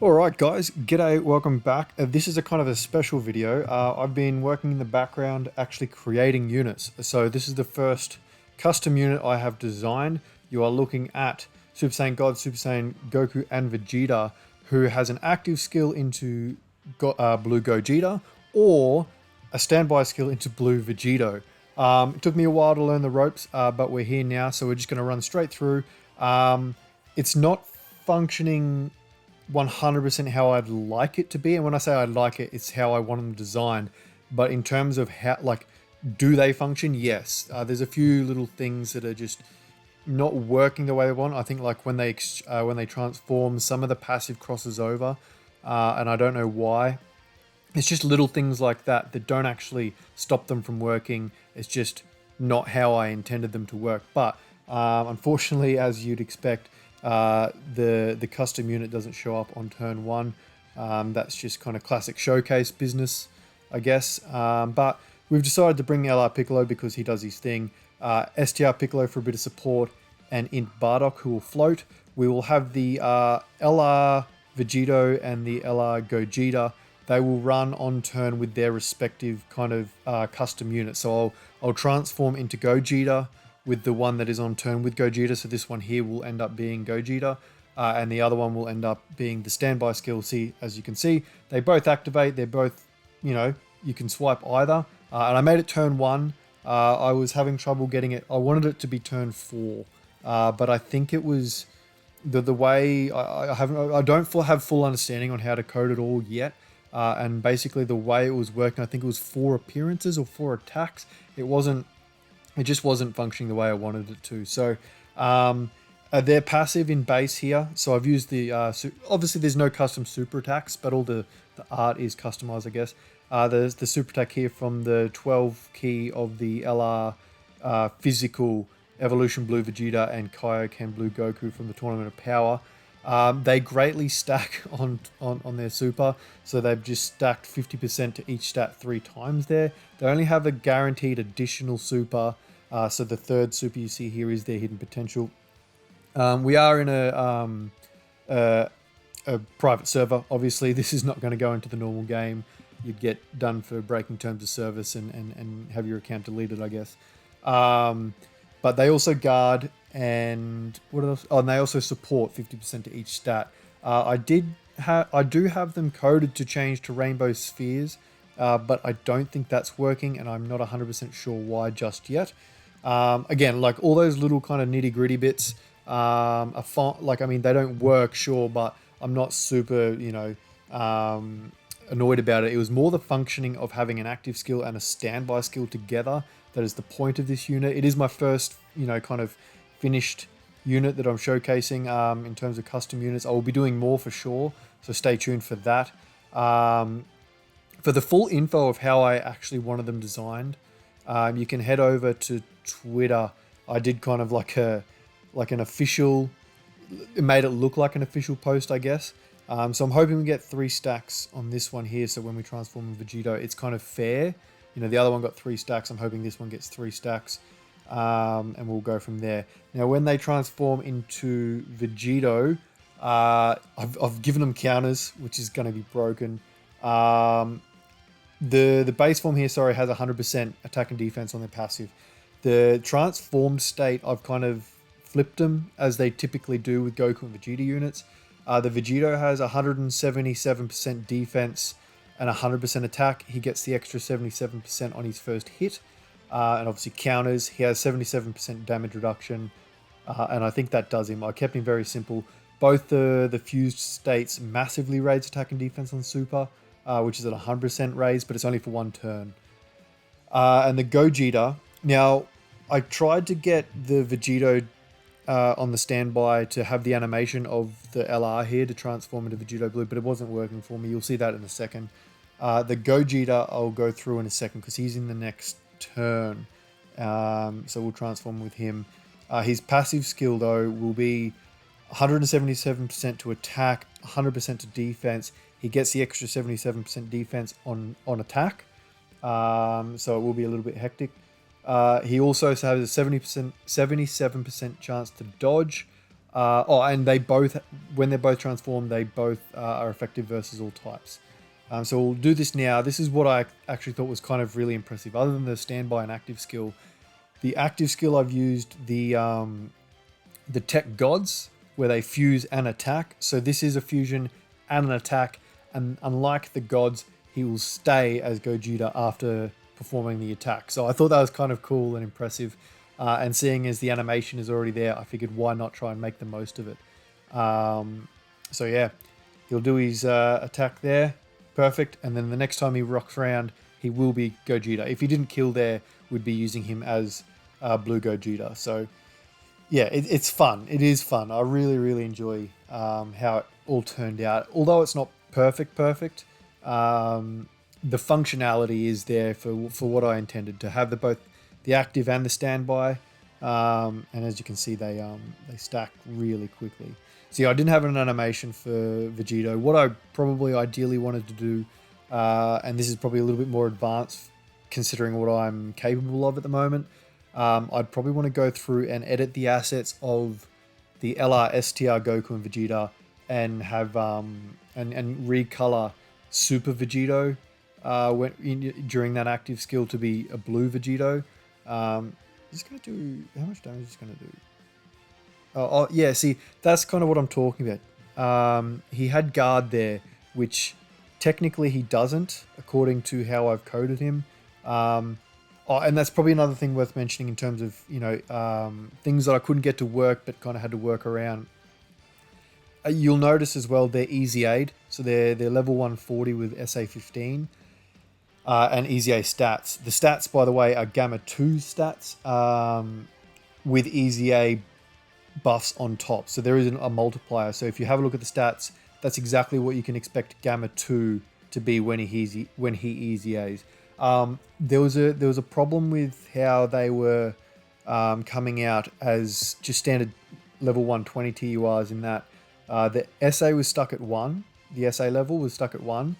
Alright guys, g'day, welcome back. This is a kind of a special video. I've been working in the background actually creating units. So this is the first custom unit I have designed. You are looking at Super Saiyan God, Super Saiyan Goku and Vegeta, who has an active skill into Blue Gogeta or a standby skill into Blue Vegito. It took me a while to learn the ropes, but we're here now, so we're just going to run straight through. It's not functioning 100% how I'd like it to be, and when I say I'd like it, it's how I want them designed. But in terms of how, like, do they function? Yes. There's a few little things that are just not working the way they want. I think like when they transform, some of the passive crosses over, and I don't know why. It's just little things like that that don't actually stop them from working. It's just not how I intended them to work. But unfortunately, as you'd expect, the custom unit doesn't show up on turn one. That's just kind of classic showcase business, I guess. But we've decided to bring the LR Piccolo because he does his thing. STR Piccolo for a bit of support, and Int Bardock who will float. We will have the LR Vegito and the LR Gogeta. They will run on turn with their respective kind of custom units. So I'll transform into Gogeta with the one that is on turn with Gogeta. So this one here will end up being Gogeta, and the other one will end up being the standby skill. See, as you can see, they both activate. They're both, you can swipe either. And I made it turn one. I was having trouble getting it. I wanted it to be turn four, but I think it was the way I don't have full understanding on how to code it all yet. And basically the way it was working, I think it was 4 appearances or 4 attacks. It just wasn't functioning the way I wanted it to. So they're passive in base here. So I've used the, obviously there's no custom super attacks, but all the art is customized, I guess. There's the super attack here from the 12 key of the LR physical Evolution Blue Vegeta and Kaioken Blue Goku from the Tournament of Power. They greatly stack on their super, so they've just stacked 50% to each stat 3 times there. They only have a guaranteed additional super, so the third super you see here is their hidden potential. We are in a private server. Obviously, this is not going to go into the normal game. You'd get done for breaking terms of service and have your account deleted, I guess. But they also guard, and what else? Oh, and they also support 50% to each stat. I do have them coded to change to rainbow spheres, but I don't think that's working, and I'm not 100% sure why just yet. Again, like all those little kind of nitty gritty bits, like, I mean, they don't work, sure, but I'm not super, annoyed about it. It was more the functioning of having an active skill and a standby skill together that is the point of this unit. It is my first, kind of finished unit that I'm showcasing in terms of custom units. I will be doing more for sure, so stay tuned for that. For the full info of how I actually wanted them designed, you can head over to Twitter. I did kind of like an official, it made it look like an official post, I guess. So I'm hoping we get 3 stacks on this one here, so when we transform in Vegito, it's kind of fair. The other one got 3 stacks. I'm hoping this one gets 3 stacks, and we'll go from there. Now, when they transform into Vegito, I've given them counters, which is going to be broken. The base form here, sorry, has 100% attack and defense on their passive. The transformed state, I've kind of flipped them as they typically do with Goku and Vegeta units. The Vegito has 177% defense and 100% attack. He gets the extra 77% on his first hit, and obviously counters. He has 77% damage reduction, and I think that does him. I kept him very simple. Both the fused states massively raise attack and defense on super, which is at 100% raise, but it's only for 1 turn. And the Gogeta. Now, I tried to get the Vegito on the standby to have the animation of the LR here to transform into Vegito Blue, but it wasn't working for me. You'll see that in a second. The Gogeta I'll go through in a second because he's in the next turn. So we'll transform with him. His passive skill, though, will be 177% to attack, 100% to defense. He gets the extra 77% defense on attack. So it will be a little bit hectic. He also has a 77% chance to dodge, Oh, and they both, when they're both transformed, they both are effective versus all types. So we'll do this now. This is what I actually thought was kind of really impressive. Other than the standby and active skill, the active skill I've used the tech gods, where they fuse and attack. So this is a fusion and an attack, and unlike the gods, he will stay as Gogeta after performing the attack. So I thought that was kind of cool and impressive. And seeing as the animation is already there, I figured why not try and make the most of it. So yeah, he'll do his attack there, perfect. And then the next time he rocks around, he will be Gogeta. If he didn't kill there, we'd be using him as Blue Gogeta. So yeah, it's fun. It is fun. I really, really enjoy how it all turned out. Although it's not perfect, the functionality is there for what I intended to have both the active and the standby. And as you can see, they stack really quickly. See, I didn't have an animation for Vegito. What I probably ideally wanted to do, and this is probably a little bit more advanced considering what I'm capable of at the moment, I'd probably want to go through and edit the assets of the LR, STR, Goku, and Vegeta, and have and recolor Super Vegito during that active skill to be a blue Vegito. He's gonna do, how much damage is he gonna do? Oh yeah, see, that's kind of what I'm talking about. He had guard there, which technically he doesn't, according to how I've coded him. And that's probably another thing worth mentioning in terms of, things that I couldn't get to work but kind of had to work around. You'll notice as well they're easy aid, so they're level 140 with SA 15 and easy A stats. The stats, by the way, are Gamma 2 stats with easy A buffs on top. So there isn't a multiplier. So if you have a look at the stats, that's exactly what you can expect Gamma 2 to be when he easy A's. There was a problem with how they were coming out as just standard level 120 TURs in that the SA was stuck at 1. The SA level was stuck at 1.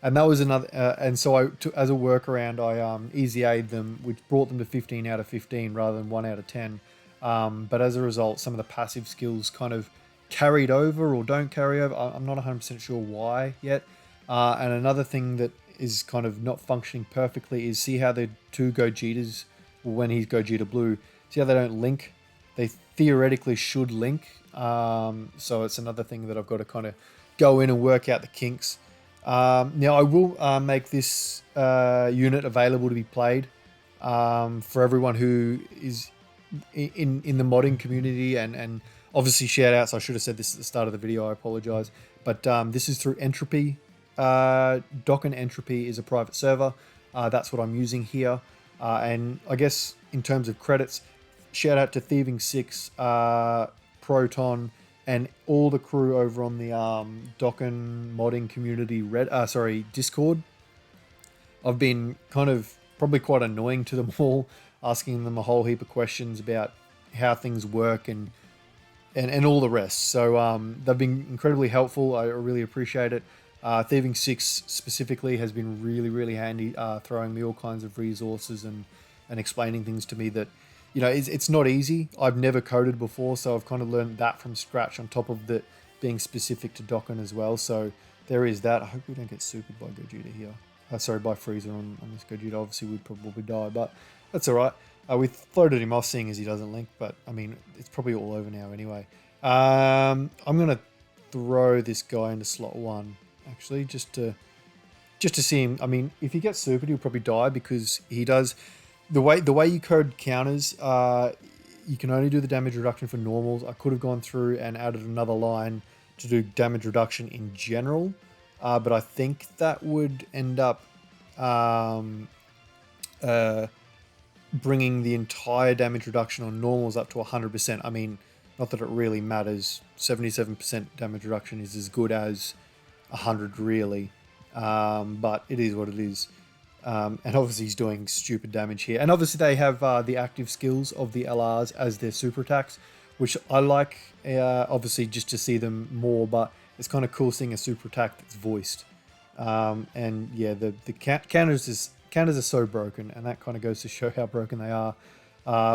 And that was another. And so as a workaround, I easy A'd them, which brought them to 15 out of 15 rather than 1 out of 10. But as a result, some of the passive skills kind of carried over or don't carry over. I'm not 100% sure why yet. And another thing that is kind of not functioning perfectly is see how the two Gogetas, when he's Gogeta Blue, see how they don't link? They theoretically should link. So it's another thing that I've got to kind of go in and work out the kinks. Now I will make this unit available to be played for everyone who is in the modding community, and obviously shout outs. I should have said this at the start of the video, I apologize, but this is through Entropy. Dokkan Entropy is a private server. That's what I'm using here, and I guess in terms of credits, shout out to Thieving 6, Proton, and all the crew over on the Dokkan modding community Discord. I've been kind of probably quite annoying to them all, asking them a whole heap of questions about how things work and all the rest. So they've been incredibly helpful. I really appreciate it. Thieving 6 specifically has been really, really handy, throwing me all kinds of resources and explaining things to me that, it's not easy. I've never coded before, so I've kind of learned that from scratch on top of that being specific to Dokkan as well. So there is that. I hope we don't get supered by Gogeta here. By Freezer on this Gogeta. Obviously, we'd probably die, but that's all right. We floated him off, seeing as he doesn't link, but I mean, it's probably all over now anyway. I'm going to throw this guy into slot 1, actually, just to see him. I mean, if he gets supered, he'll probably die because he does... The way you code counters, you can only do the damage reduction for normals. I could have gone through and added another line to do damage reduction in general, but I think that would end up bringing the entire damage reduction on normals up to 100%. I mean, not that it really matters. 77% damage reduction is as good as 100 really, but it is what it is. And obviously he's doing stupid damage here. And obviously they have the active skills of the LRs as their super attacks, which I like, obviously, just to see them more, but it's kind of cool seeing a super attack that's voiced. And yeah, the counters are so broken, and that kind of goes to show how broken they are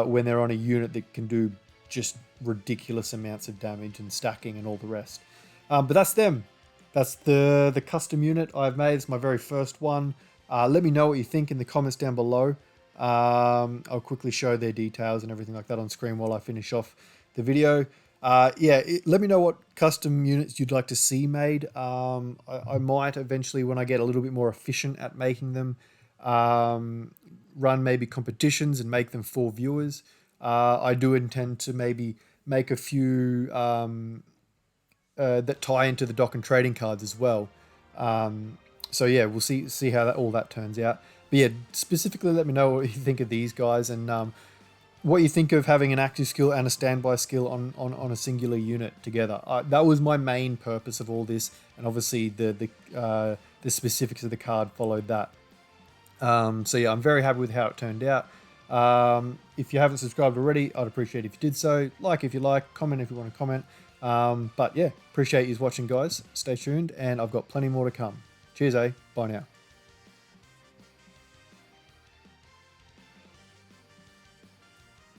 when they're on a unit that can do just ridiculous amounts of damage and stacking and all the rest. But that's them. That's the custom unit I've made. It's my very first one. Let me know what you think in the comments down below. I'll quickly show their details and everything like that on screen while I finish off the video. Let me know what custom units you'd like to see made. I might eventually, when I get a little bit more efficient at making them, run maybe competitions and make them for viewers. I do intend to maybe make a few that tie into the Dokkan trading cards as well. So yeah, we'll see how all that turns out. But yeah, specifically let me know what you think of these guys, and what you think of having an active skill and a standby skill on a singular unit together. That was my main purpose of all this, and obviously the specifics of the card followed that. So yeah, I'm very happy with how it turned out. If you haven't subscribed already, I'd appreciate if you did so. Like if you like, comment if you want to comment. But yeah, appreciate you watching, guys. Stay tuned, and I've got plenty more to come. Cheers, bye now.